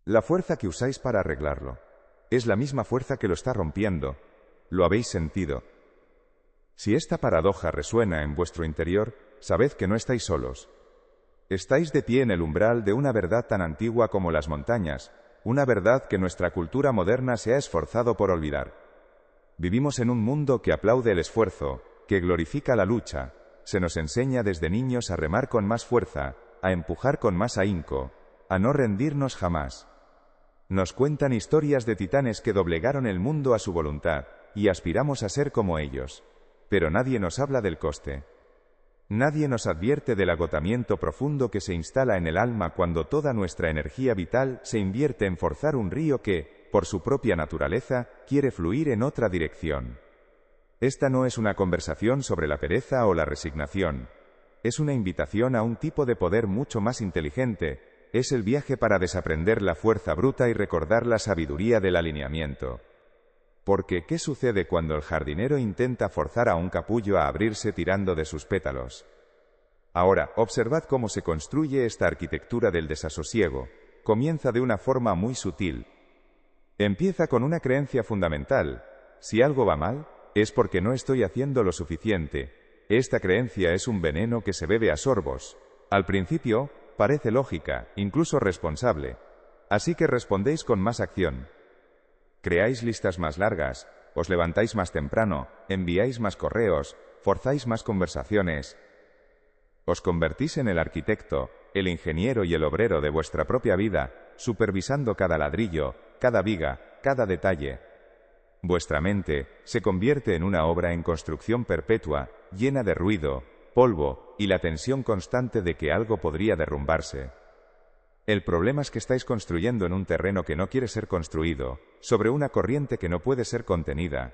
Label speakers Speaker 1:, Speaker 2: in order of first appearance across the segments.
Speaker 1: La fuerza que usáis para arreglarlo es la misma fuerza que lo está rompiendo. ¿Lo habéis sentido? Si esta paradoja resuena en vuestro interior, sabed que no estáis solos. Estáis de pie en el umbral de una verdad tan antigua como las montañas, una verdad que nuestra cultura moderna se ha esforzado por olvidar. Vivimos en un mundo que aplaude el esfuerzo, que glorifica la lucha. Se nos enseña desde niños a remar con más fuerza, a empujar con más ahínco, a no rendirnos jamás. Nos cuentan historias de titanes que doblegaron el mundo a su voluntad, y aspiramos a ser como ellos. Pero nadie nos habla del coste. Nadie nos advierte del agotamiento profundo que se instala en el alma cuando toda nuestra energía vital se invierte en forzar un río que, por su propia naturaleza, quiere fluir en otra dirección. Esta no es una conversación sobre la pereza o la resignación. Es una invitación a un tipo de poder mucho más inteligente. Es el viaje para desaprender la fuerza bruta y recordar la sabiduría del alineamiento. Porque, ¿qué sucede cuando el jardinero intenta forzar a un capullo a abrirse tirando de sus pétalos? Ahora, observad cómo se construye esta arquitectura del desasosiego. Comienza de una forma muy sutil. Empieza con una creencia fundamental. Si algo va mal, es porque no estoy haciendo lo suficiente. Esta creencia es un veneno que se bebe a sorbos. Al principio, parece lógica, incluso responsable. Así que respondéis con más acción. Creáis listas más largas, os levantáis más temprano, enviáis más correos, forzáis más conversaciones. Os convertís en el arquitecto, el ingeniero y el obrero de vuestra propia vida, supervisando cada ladrillo, cada viga, cada detalle. Vuestra mente se convierte en una obra en construcción perpetua, llena de ruido, polvo y la tensión constante de que algo podría derrumbarse. El problema es que estáis construyendo en un terreno que no quiere ser construido, sobre una corriente que no puede ser contenida.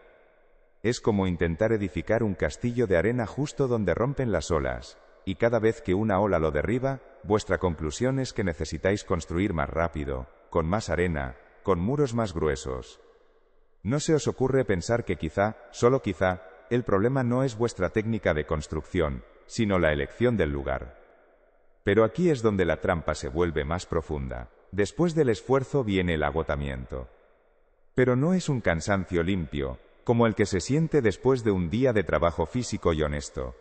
Speaker 1: Es como intentar edificar un castillo de arena justo donde rompen las olas, y cada vez que una ola lo derriba, vuestra conclusión es que necesitáis construir más rápido, con más arena, con muros más gruesos. ¿No se os ocurre pensar que quizá, solo quizá, el problema no es vuestra técnica de construcción, sino la elección del lugar? Pero aquí es donde la trampa se vuelve más profunda. Después del esfuerzo viene el agotamiento. Pero no es un cansancio limpio, como el que se siente después de un día de trabajo físico y honesto.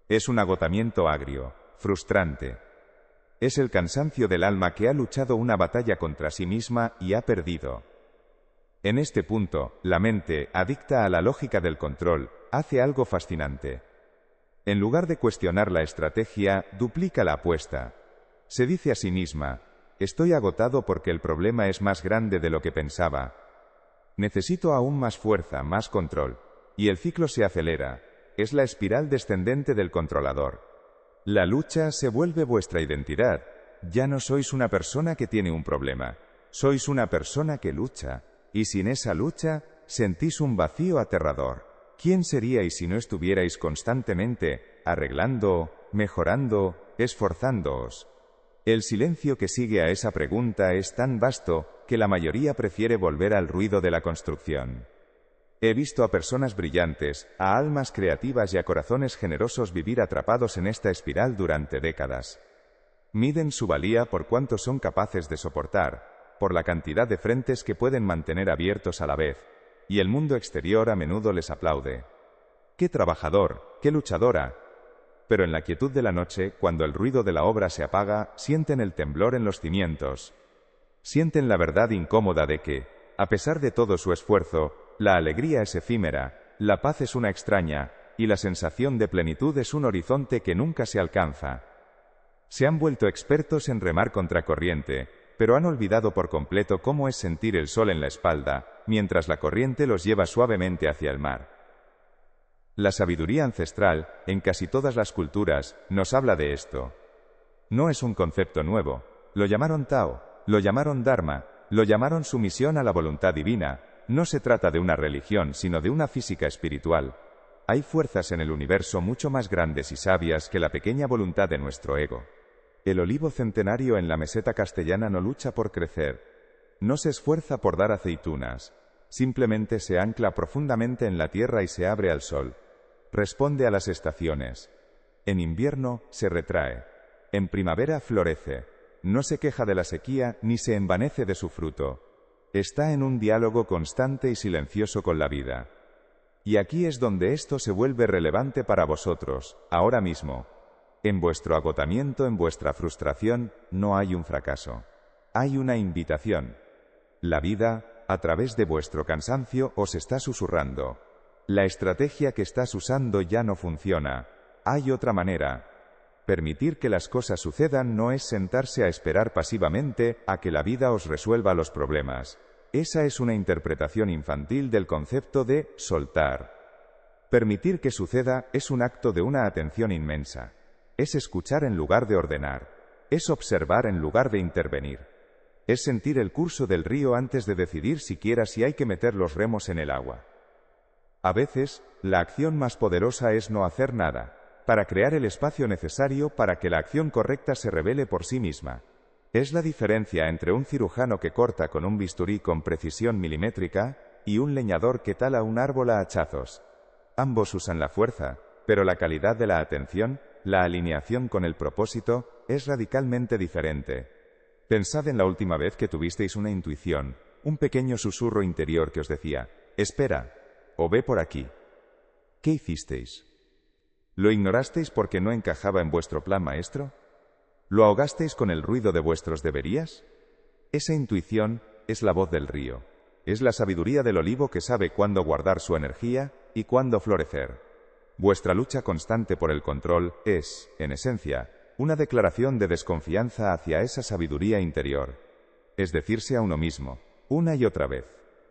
Speaker 1: Es un agotamiento agrio, frustrante. Es el cansancio del alma que ha luchado una batalla contra sí misma y ha perdido. En este punto, la mente, adicta a la lógica del control, hace algo fascinante. En lugar de cuestionar la estrategia, duplica la apuesta. Se dice a sí misma, estoy agotado porque el problema es más grande de lo que pensaba. Necesito aún más fuerza, más control. Y el ciclo se acelera. Es la espiral descendente del controlador. La lucha se vuelve vuestra identidad. Ya no sois una persona que tiene un problema. Sois una persona que lucha. Y sin esa lucha, sentís un vacío aterrador. ¿Quién seríais si no estuvierais constantemente arreglando, mejorando, esforzándoos? El silencio que sigue a esa pregunta es tan vasto que la mayoría prefiere volver al ruido de la construcción. He visto a personas brillantes, a almas creativas y a corazones generosos vivir atrapados en esta espiral durante décadas. Miden su valía por cuánto son capaces de soportar, por la cantidad de frentes que pueden mantener abiertos a la vez. Y el mundo exterior a menudo les aplaude. ¡Qué trabajador! ¡Qué luchadora! Pero en la quietud de la noche, cuando el ruido de la obra se apaga, sienten el temblor en los cimientos. Sienten la verdad incómoda de que, a pesar de todo su esfuerzo, la alegría es efímera, la paz es una extraña, y la sensación de plenitud es un horizonte que nunca se alcanza. Se han vuelto expertos en remar contracorriente, pero han olvidado por completo cómo es sentir el sol en la espalda, mientras la corriente los lleva suavemente hacia el mar. La sabiduría ancestral, en casi todas las culturas, nos habla de esto. No es un concepto nuevo. Lo llamaron Tao, lo llamaron Dharma, lo llamaron sumisión a la voluntad divina. No se trata de una religión, sino de una física espiritual. Hay fuerzas en el universo mucho más grandes y sabias que la pequeña voluntad de nuestro ego. El olivo centenario en la meseta castellana no lucha por crecer. No se esfuerza por dar aceitunas. Simplemente se ancla profundamente en la tierra y se abre al sol. Responde a las estaciones. En invierno se retrae. En primavera florece. No se queja de la sequía ni se envanece de su fruto. Está en un diálogo constante y silencioso con la vida. Y aquí es donde esto se vuelve relevante para vosotros, ahora mismo. En vuestro agotamiento, en vuestra frustración, no hay un fracaso. Hay una invitación. La vida, a través de vuestro cansancio, os está susurrando. La estrategia que estás usando ya no funciona. Hay otra manera. Permitir que las cosas sucedan no es sentarse a esperar pasivamente a que la vida os resuelva los problemas. Esa es una interpretación infantil del concepto de soltar. Permitir que suceda es un acto de una atención inmensa. Es escuchar en lugar de ordenar. Es observar en lugar de intervenir. Es sentir el curso del río antes de decidir siquiera si hay que meter los remos en el agua. A veces, la acción más poderosa es no hacer nada, para crear el espacio necesario para que la acción correcta se revele por sí misma. Es la diferencia entre un cirujano que corta con un bisturí con precisión milimétrica y un leñador que tala un árbol a hachazos. Ambos usan la fuerza, pero la calidad de la atención, la alineación con el propósito, es radicalmente diferente. Pensad en la última vez que tuvisteis una intuición, un pequeño susurro interior que os decía, espera, o ve por aquí. ¿Qué hicisteis? ¿Lo ignorasteis porque no encajaba en vuestro plan maestro? ¿Lo ahogasteis con el ruido de vuestros deberías? Esa intuición es la voz del río. Es la sabiduría del olivo que sabe cuándo guardar su energía y cuándo florecer. Vuestra lucha constante por el control es, en esencia, una declaración de desconfianza hacia esa sabiduría interior. Es decirse a uno mismo, una y otra vez,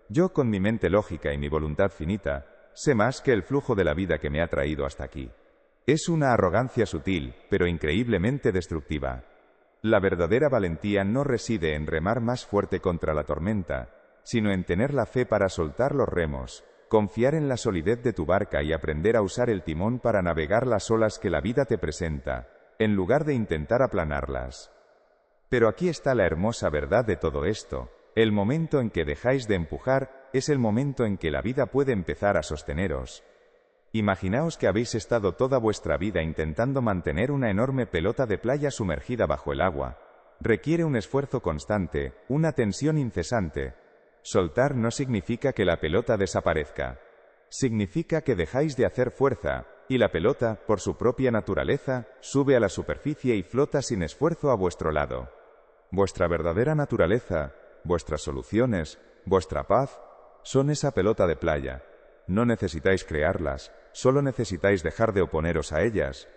Speaker 1: yo con mi mente lógica y mi voluntad finita, sé más que el flujo de la vida que me ha traído hasta aquí. Es una arrogancia sutil, pero increíblemente destructiva. La verdadera valentía no reside en remar más fuerte contra la tormenta, sino en tener la fe para soltar los remos, confiar en la solidez de tu barca y aprender a usar el timón para navegar las olas que la vida te presenta, en lugar de intentar aplanarlas. Pero aquí está la hermosa verdad de todo esto. El momento en que dejáis de empujar es el momento en que la vida puede empezar a sosteneros. Imaginaos que habéis estado toda vuestra vida intentando mantener una enorme pelota de playa sumergida bajo el agua. Requiere un esfuerzo constante, una tensión incesante. Soltar no significa que la pelota desaparezca. Significa que dejáis de hacer fuerza, y la pelota, por su propia naturaleza, sube a la superficie y flota sin esfuerzo a vuestro lado. Vuestra verdadera naturaleza, vuestras soluciones, vuestra paz, son esa pelota de playa. No necesitáis crearlas, solo necesitáis dejar de oponeros a ellas.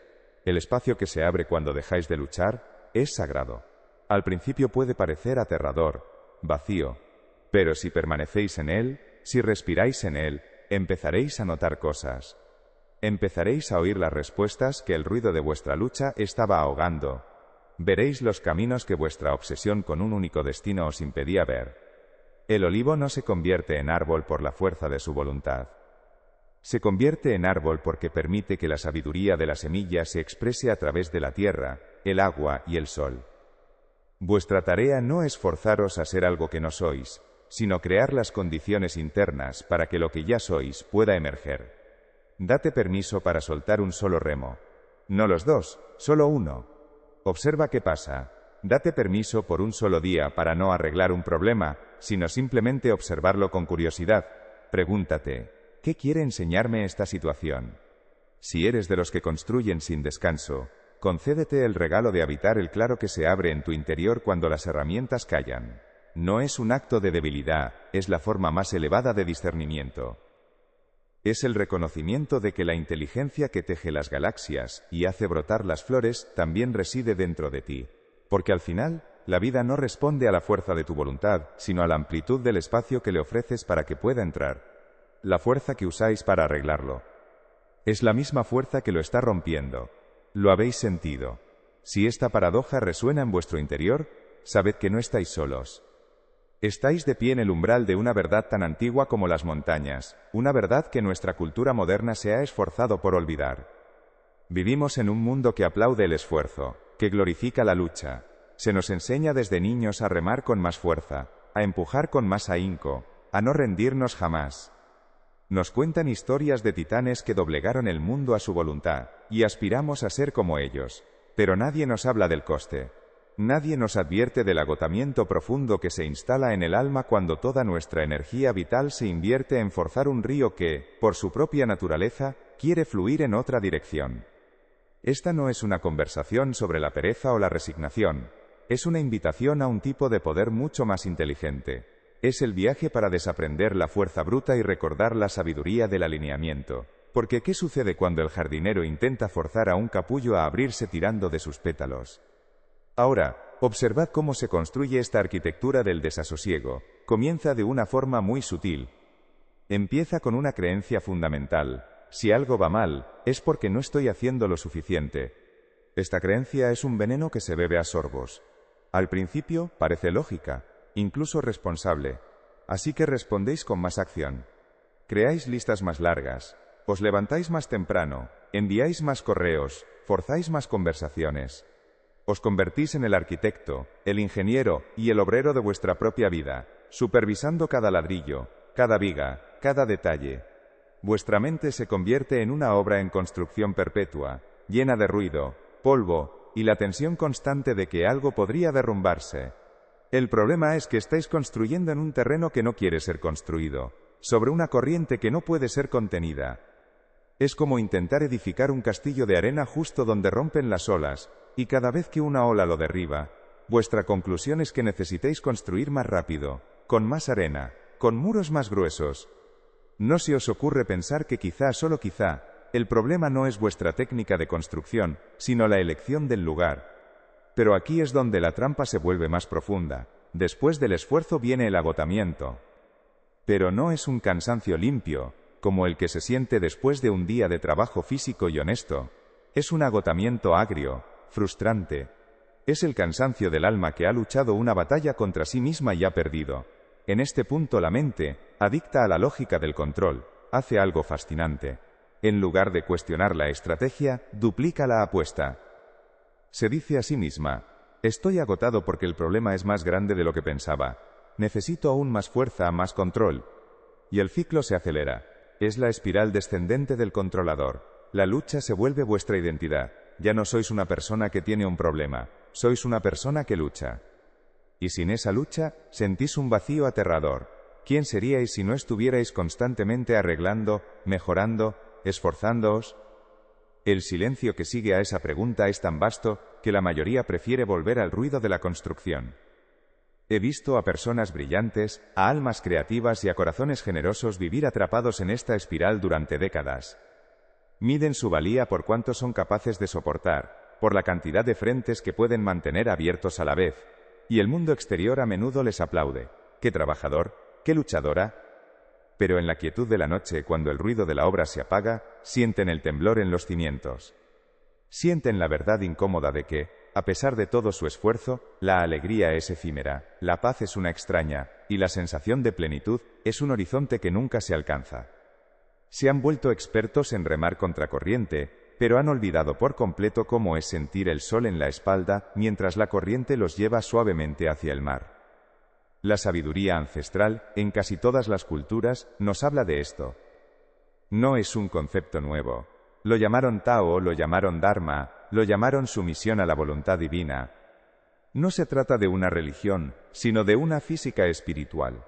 Speaker 1: El espacio que se abre cuando dejáis de luchar es sagrado. Al principio puede parecer aterrador, vacío, pero si permanecéis en él, si respiráis en él, empezaréis a notar cosas. Empezaréis a oír las respuestas que el ruido de vuestra lucha estaba ahogando. Veréis los caminos que vuestra obsesión con un único destino os impedía ver. El olivo no se convierte en árbol por la fuerza de su voluntad. Se convierte en árbol porque permite que la sabiduría de la semilla se exprese a través de la tierra, el agua y el sol. Vuestra tarea no es forzaros a ser algo que no sois, sino crear las condiciones internas para que lo que ya sois pueda emerger. Date permiso para soltar un solo remo. No los dos, solo uno. Observa qué pasa. Date permiso por un solo día para no arreglar un problema, sino simplemente observarlo con curiosidad. Pregúntate, ¿qué quiere enseñarme esta situación? Si eres de los que construyen sin descanso, concédete el regalo de habitar el claro que se abre en tu interior cuando las herramientas callan. No es un acto de debilidad, es la forma más elevada de discernimiento. Es el reconocimiento de que la inteligencia que teje las galaxias y hace brotar las flores también reside dentro de ti. Porque al final, la vida no responde a la fuerza de tu voluntad, sino a la amplitud del espacio que le ofreces para que pueda entrar. La fuerza que usáis para arreglarlo. Es la misma fuerza que lo está rompiendo. Lo habéis sentido. Si esta paradoja resuena en vuestro interior, sabed que no estáis solos. Estáis de pie en el umbral de una verdad tan antigua como las montañas, una verdad que nuestra cultura moderna se ha esforzado por olvidar. Vivimos en un mundo que aplaude el esfuerzo, que glorifica la lucha. Se nos enseña desde niños a remar con más fuerza, a empujar con más ahínco, a no rendirnos jamás. Nos cuentan historias de titanes que doblegaron el mundo a su voluntad, y aspiramos a ser como ellos, pero nadie nos habla del coste. Nadie nos advierte del agotamiento profundo que se instala en el alma cuando toda nuestra energía vital se invierte en forzar un río que, por su propia naturaleza, quiere fluir en otra dirección. Esta no es una conversación sobre la pereza o la resignación. Es una invitación a un tipo de poder mucho más inteligente. Es el viaje para desaprender la fuerza bruta y recordar la sabiduría del alineamiento. Porque ¿qué sucede cuando el jardinero intenta forzar a un capullo a abrirse tirando de sus pétalos? Ahora, observad cómo se construye esta arquitectura del desasosiego. Comienza de una forma muy sutil. Empieza con una creencia fundamental. Si algo va mal, es porque no estoy haciendo lo suficiente. Esta creencia es un veneno que se bebe a sorbos. Al principio, parece lógica, incluso responsable. Así que respondéis con más acción. Creáis listas más largas. Os levantáis más temprano. Enviáis más correos. Forzáis más conversaciones. Os convertís en el arquitecto, el ingeniero y el obrero de vuestra propia vida, supervisando cada ladrillo, cada viga, cada detalle. Vuestra mente se convierte en una obra en construcción perpetua, llena de ruido, polvo y la tensión constante de que algo podría derrumbarse. El problema es que estáis construyendo en un terreno que no quiere ser construido, sobre una corriente que no puede ser contenida. Es como intentar edificar un castillo de arena justo donde rompen las olas, y cada vez que una ola lo derriba, vuestra conclusión es que necesitéis construir más rápido, con más arena, con muros más gruesos. No se os ocurre pensar que quizá, solo quizá, el problema no es vuestra técnica de construcción, sino la elección del lugar. Pero aquí es donde la trampa se vuelve más profunda. Después del esfuerzo viene el agotamiento. Pero no es un cansancio limpio, como el que se siente después de un día de trabajo físico y honesto. Es un agotamiento agrio, frustrante. Es el cansancio del alma que ha luchado una batalla contra sí misma y ha perdido. En este punto la mente, adicta a la lógica del control, hace algo fascinante. En lugar de cuestionar la estrategia, duplica la apuesta. Se dice a sí misma: estoy agotado porque el problema es más grande de lo que pensaba. Necesito aún más fuerza, más control. Y el ciclo se acelera. Es la espiral descendente del controlador. La lucha se vuelve vuestra identidad. Ya no sois una persona que tiene un problema, sois una persona que lucha. Y sin esa lucha, sentís un vacío aterrador. ¿Quién seríais si no estuvierais constantemente arreglando, mejorando, esforzándoos? El silencio que sigue a esa pregunta es tan vasto que la mayoría prefiere volver al ruido de la construcción. He visto a personas brillantes, a almas creativas y a corazones generosos vivir atrapados en esta espiral durante décadas. Miden su valía por cuánto son capaces de soportar, por la cantidad de frentes que pueden mantener abiertos a la vez, y el mundo exterior a menudo les aplaude. ¡Qué trabajador! ¡Qué luchadora! Pero en la quietud de la noche, cuando el ruido de la obra se apaga, sienten el temblor en los cimientos. Sienten la verdad incómoda de que, a pesar de todo su esfuerzo, la alegría es efímera, la paz es una extraña, y la sensación de plenitud es un horizonte que nunca se alcanza. Se han vuelto expertos en remar contracorriente, pero han olvidado por completo cómo es sentir el sol en la espalda mientras la corriente los lleva suavemente hacia el mar. La sabiduría ancestral, en casi todas las culturas, nos habla de esto. No es un concepto nuevo. Lo llamaron Tao, lo llamaron Dharma, lo llamaron sumisión a la voluntad divina. No se trata de una religión, sino de una física espiritual.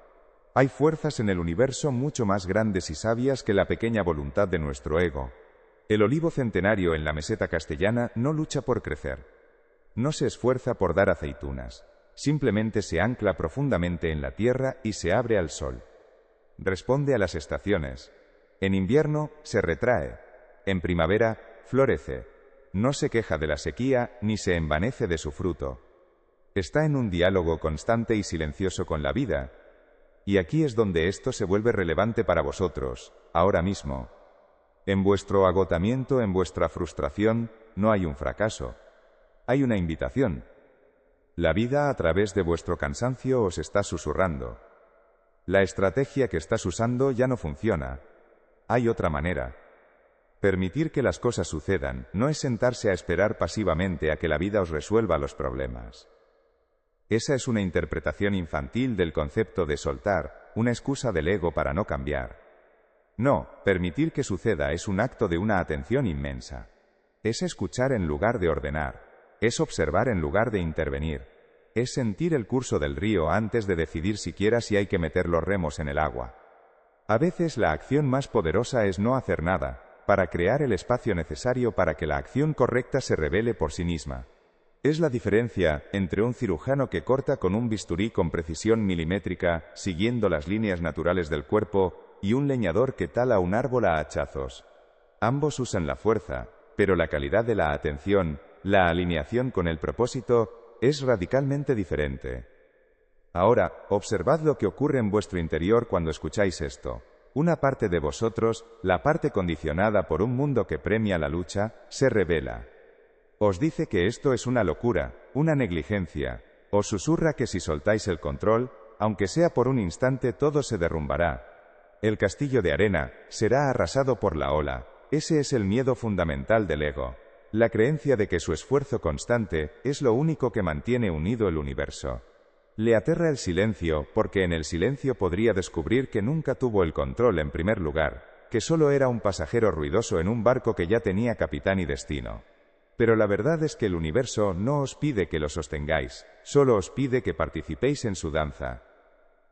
Speaker 1: Hay fuerzas en el universo mucho más grandes y sabias que la pequeña voluntad de nuestro ego. El olivo centenario en la meseta castellana no lucha por crecer. No se esfuerza por dar aceitunas. Simplemente se ancla profundamente en la tierra y se abre al sol. Responde a las estaciones. En invierno se retrae. En primavera florece. No se queja de la sequía ni se envanece de su fruto. Está en un diálogo constante y silencioso con la vida. Y aquí es donde esto se vuelve relevante para vosotros, ahora mismo. En vuestro agotamiento, en vuestra frustración, no hay un fracaso. Hay una invitación. La vida a través de vuestro cansancio os está susurrando. La estrategia que estás usando ya no funciona. Hay otra manera. Permitir que las cosas sucedan no es sentarse a esperar pasivamente a que la vida os resuelva los problemas. Esa es una interpretación infantil del concepto de soltar, una excusa del ego para no cambiar. No, permitir que suceda es un acto de una atención inmensa. Es escuchar en lugar de ordenar. Es observar en lugar de intervenir. Es sentir el curso del río antes de decidir siquiera si hay que meter los remos en el agua. A veces la acción más poderosa es no hacer nada, para crear el espacio necesario para que la acción correcta se revele por sí misma. Es la diferencia entre un cirujano que corta con un bisturí con precisión milimétrica, siguiendo las líneas naturales del cuerpo, y un leñador que tala un árbol a hachazos. Ambos usan la fuerza, pero la calidad de la atención, la alineación con el propósito, es radicalmente diferente. Ahora, observad lo que ocurre en vuestro interior cuando escucháis esto. Una parte de vosotros, la parte condicionada por un mundo que premia la lucha, se rebela. Os dice que esto es una locura, una negligencia. Os susurra que si soltáis el control, aunque sea por un instante, todo se derrumbará. El castillo de arena será arrasado por la ola. Ese es el miedo fundamental del ego. La creencia de que su esfuerzo constante es lo único que mantiene unido el universo. Le aterra el silencio, porque en el silencio podría descubrir que nunca tuvo el control en primer lugar, que solo era un pasajero ruidoso en un barco que ya tenía capitán y destino. Pero la verdad es que el universo no os pide que lo sostengáis, solo os pide que participéis en su danza.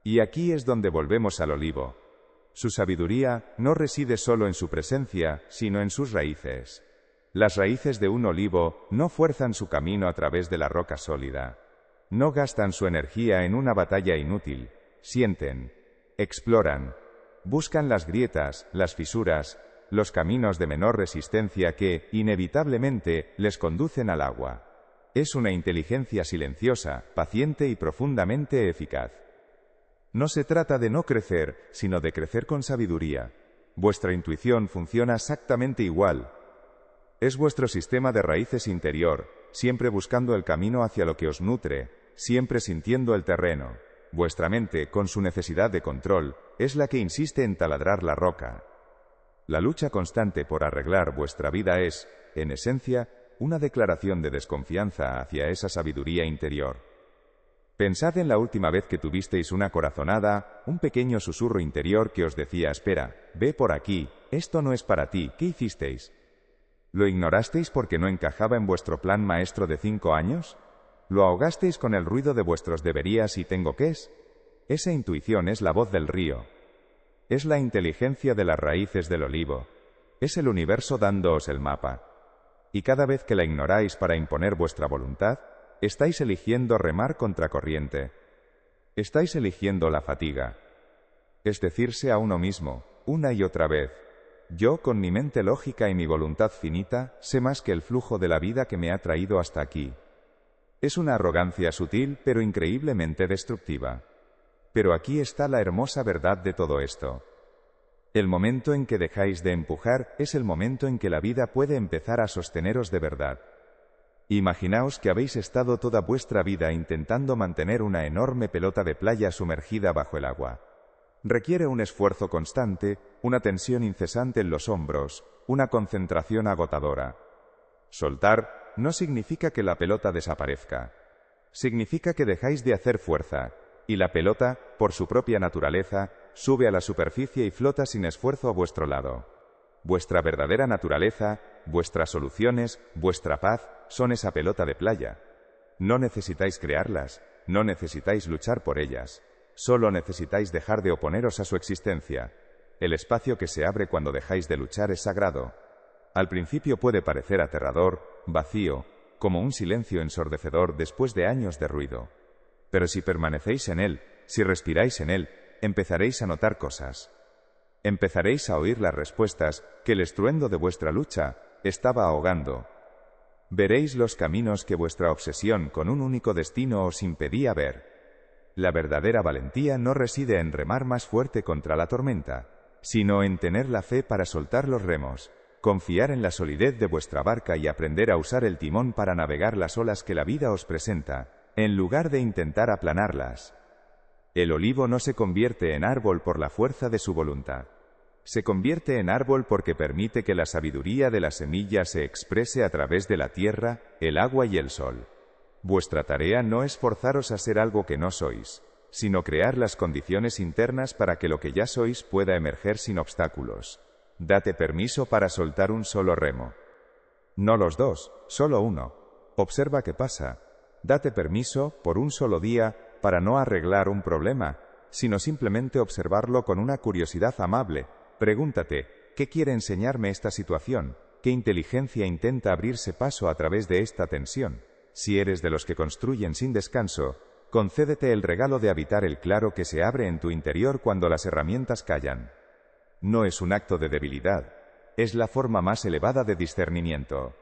Speaker 1: Y aquí es donde volvemos al olivo. Su sabiduría no reside solo en su presencia, sino en sus raíces. Las raíces de un olivo no fuerzan su camino a través de la roca sólida. No gastan su energía en una batalla inútil. Sienten, exploran, buscan las grietas, las fisuras, los caminos de menor resistencia que, inevitablemente, les conducen al agua. Es una inteligencia silenciosa, paciente y profundamente eficaz. No se trata de no crecer, sino de crecer con sabiduría. Vuestra intuición funciona exactamente igual. Es vuestro sistema de raíces interior, siempre buscando el camino hacia lo que os nutre, siempre sintiendo el terreno. Vuestra mente, con su necesidad de control, es la que insiste en taladrar la roca. La lucha constante por arreglar vuestra vida es, en esencia, una declaración de desconfianza hacia esa sabiduría interior. Pensad en la última vez que tuvisteis una corazonada, un pequeño susurro interior que os decía: espera, ve por aquí, esto no es para ti. ¿Qué hicisteis? ¿Lo ignorasteis porque no encajaba en vuestro plan maestro de 5 años? ¿Lo ahogasteis con el ruido de vuestros deberías y tengo qués? Esa intuición es la voz del río. Es la inteligencia de las raíces del olivo. Es el universo dándoos el mapa. Y cada vez que la ignoráis para imponer vuestra voluntad, estáis eligiendo remar contracorriente. Estáis eligiendo la fatiga. Es decirse a uno mismo, una y otra vez: yo, con mi mente lógica y mi voluntad finita, sé más que el flujo de la vida que me ha traído hasta aquí. Es una arrogancia sutil, pero increíblemente destructiva. Pero aquí está la hermosa verdad de todo esto. El momento en que dejáis de empujar es el momento en que la vida puede empezar a sosteneros de verdad. Imaginaos que habéis estado toda vuestra vida intentando mantener una enorme pelota de playa sumergida bajo el agua. Requiere un esfuerzo constante, una tensión incesante en los hombros, una concentración agotadora. Soltar no significa que la pelota desaparezca. Significa que dejáis de hacer fuerza, y la pelota, por su propia naturaleza, sube a la superficie y flota sin esfuerzo a vuestro lado. Vuestra verdadera naturaleza, vuestras soluciones, vuestra paz, son esa pelota de playa. No necesitáis crearlas, no necesitáis luchar por ellas. Solo necesitáis dejar de oponeros a su existencia. El espacio que se abre cuando dejáis de luchar es sagrado. Al principio puede parecer aterrador, vacío, como un silencio ensordecedor después de años de ruido. Pero si permanecéis en él, si respiráis en él, empezaréis a notar cosas. Empezaréis a oír las respuestas que el estruendo de vuestra lucha estaba ahogando. Veréis los caminos que vuestra obsesión con un único destino os impedía ver. La verdadera valentía no reside en remar más fuerte contra la tormenta, sino en tener la fe para soltar los remos, confiar en la solidez de vuestra barca y aprender a usar el timón para navegar las olas que la vida os presenta, en lugar de intentar aplanarlas. El olivo no se convierte en árbol por la fuerza de su voluntad. Se convierte en árbol porque permite que la sabiduría de la semilla se exprese a través de la tierra, el agua y el sol. Vuestra tarea no es forzaros a ser algo que no sois, sino crear las condiciones internas para que lo que ya sois pueda emerger sin obstáculos. Date permiso para soltar un solo remo. No los dos, solo uno. Observa qué pasa. Date permiso, por un solo día, para no arreglar un problema, sino simplemente observarlo con una curiosidad amable. Pregúntate, ¿qué quiere enseñarme esta situación? ¿Qué inteligencia intenta abrirse paso a través de esta tensión? Si eres de los que construyen sin descanso, concédete el regalo de habitar el claro que se abre en tu interior cuando las herramientas callan. No es un acto de debilidad, es la forma más elevada de discernimiento.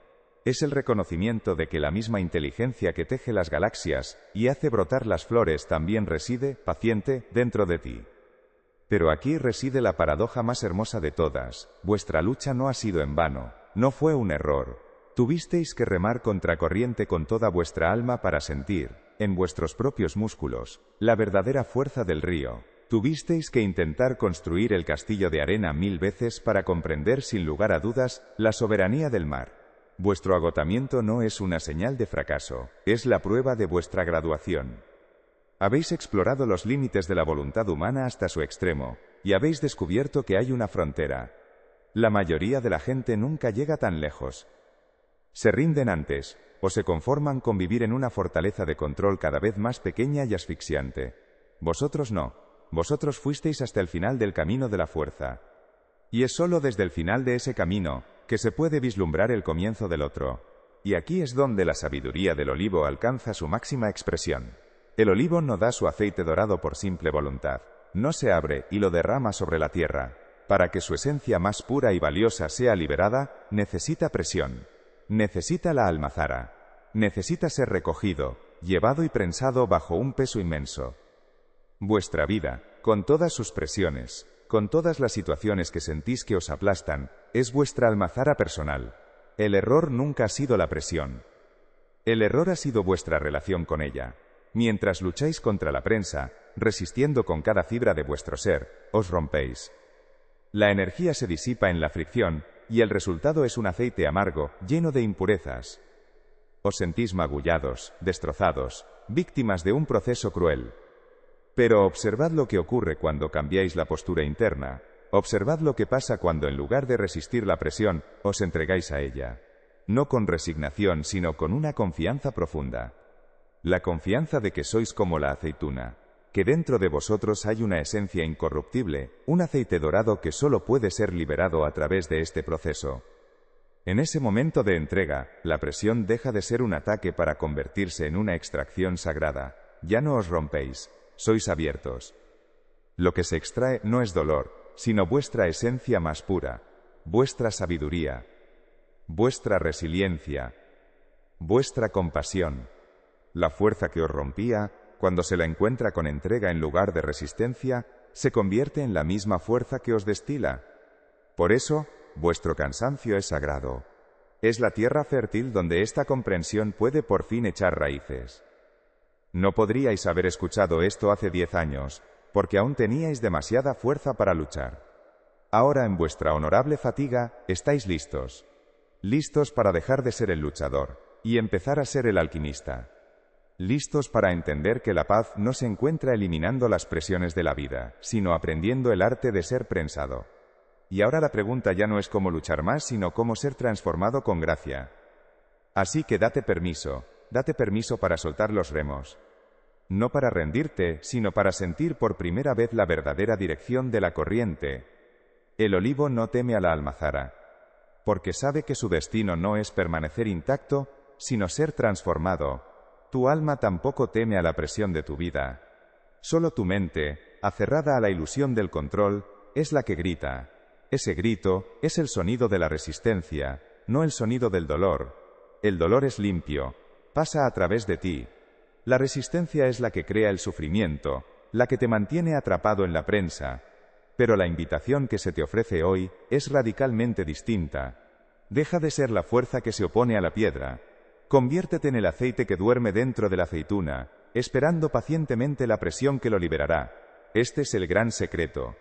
Speaker 1: Es el reconocimiento de que la misma inteligencia que teje las galaxias y hace brotar las flores también reside, paciente, dentro de ti. Pero aquí reside la paradoja más hermosa de todas: vuestra lucha no ha sido en vano, no fue un error. Tuvisteis que remar contracorriente con toda vuestra alma para sentir, en vuestros propios músculos, la verdadera fuerza del río. Tuvisteis que intentar construir el castillo de arena 1000 veces para comprender sin lugar a dudas la soberanía del mar. Vuestro agotamiento no es una señal de fracaso, es la prueba de vuestra graduación. Habéis explorado los límites de la voluntad humana hasta su extremo, y habéis descubierto que hay una frontera. La mayoría de la gente nunca llega tan lejos. Se rinden antes, o se conforman con vivir en una fortaleza de control cada vez más pequeña y asfixiante. Vosotros no, vosotros fuisteis hasta el final del camino de la fuerza. Y es solo desde el final de ese camino que se puede vislumbrar el comienzo del otro. Y aquí es donde la sabiduría del olivo alcanza su máxima expresión. El olivo no da su aceite dorado por simple voluntad, no se abre y lo derrama sobre la tierra. Para que su esencia más pura y valiosa sea liberada, necesita presión. Necesita la almazara. Necesita ser recogido, llevado y prensado bajo un peso inmenso. Vuestra vida, con todas sus presiones, con todas las situaciones que sentís que os aplastan, es vuestra almazara personal. El error nunca ha sido la presión. El error ha sido vuestra relación con ella. Mientras lucháis contra la prensa, resistiendo con cada fibra de vuestro ser, os rompéis. La energía se disipa en la fricción, y el resultado es un aceite amargo, lleno de impurezas. Os sentís magullados, destrozados, víctimas de un proceso cruel. Pero observad lo que ocurre cuando cambiáis la postura interna. Observad lo que pasa cuando en lugar de resistir la presión, os entregáis a ella. No con resignación, sino con una confianza profunda. La confianza de que sois como la aceituna, que dentro de vosotros hay una esencia incorruptible, un aceite dorado que solo puede ser liberado a través de este proceso. En ese momento de entrega, la presión deja de ser un ataque para convertirse en una extracción sagrada. Ya no os rompéis. Sois abiertos. Lo que se extrae no es dolor, sino vuestra esencia más pura, vuestra sabiduría, vuestra resiliencia, vuestra compasión. La fuerza que os rompía, cuando se la encuentra con entrega en lugar de resistencia, se convierte en la misma fuerza que os destila. Por eso, vuestro cansancio es sagrado. Es la tierra fértil donde esta comprensión puede por fin echar raíces. No podríais haber escuchado esto hace 10 años, porque aún teníais demasiada fuerza para luchar. Ahora en vuestra honorable fatiga, estáis listos. Listos para dejar de ser el luchador, y empezar a ser el alquimista. Listos para entender que la paz no se encuentra eliminando las presiones de la vida, sino aprendiendo el arte de ser prensado. Y ahora la pregunta ya no es cómo luchar más, sino cómo ser transformado con gracia. Así que date permiso para soltar los remos. No para rendirte, sino para sentir por primera vez la verdadera dirección de la corriente. El olivo no teme a la almazara, porque sabe que su destino no es permanecer intacto, sino ser transformado. Tu alma tampoco teme a la presión de tu vida. Solo tu mente, aferrada a la ilusión del control, es la que grita. Ese grito es el sonido de la resistencia, no el sonido del dolor. El dolor es limpio, pasa a través de ti. La resistencia es la que crea el sufrimiento, la que te mantiene atrapado en la prensa. Pero la invitación que se te ofrece hoy es radicalmente distinta. Deja de ser la fuerza que se opone a la piedra. Conviértete en el aceite que duerme dentro de la aceituna, esperando pacientemente la presión que lo liberará. Este es el gran secreto.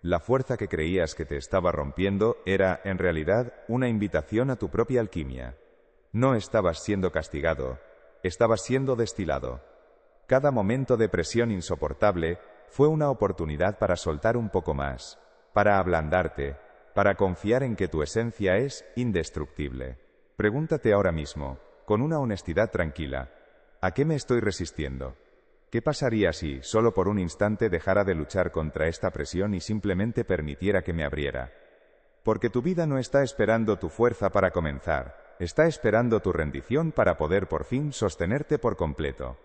Speaker 1: La fuerza que creías que te estaba rompiendo era, en realidad, una invitación a tu propia alquimia. No estabas siendo castigado, estabas siendo destilado. Cada momento de presión insoportable fue una oportunidad para soltar un poco más, para ablandarte, para confiar en que tu esencia es indestructible. Pregúntate ahora mismo, con una honestidad tranquila. ¿A qué me estoy resistiendo? ¿Qué pasaría si, solo por un instante, dejara de luchar contra esta presión y simplemente permitiera que me abriera? Porque tu vida no está esperando tu fuerza para comenzar, está esperando tu rendición para poder por fin sostenerte por completo.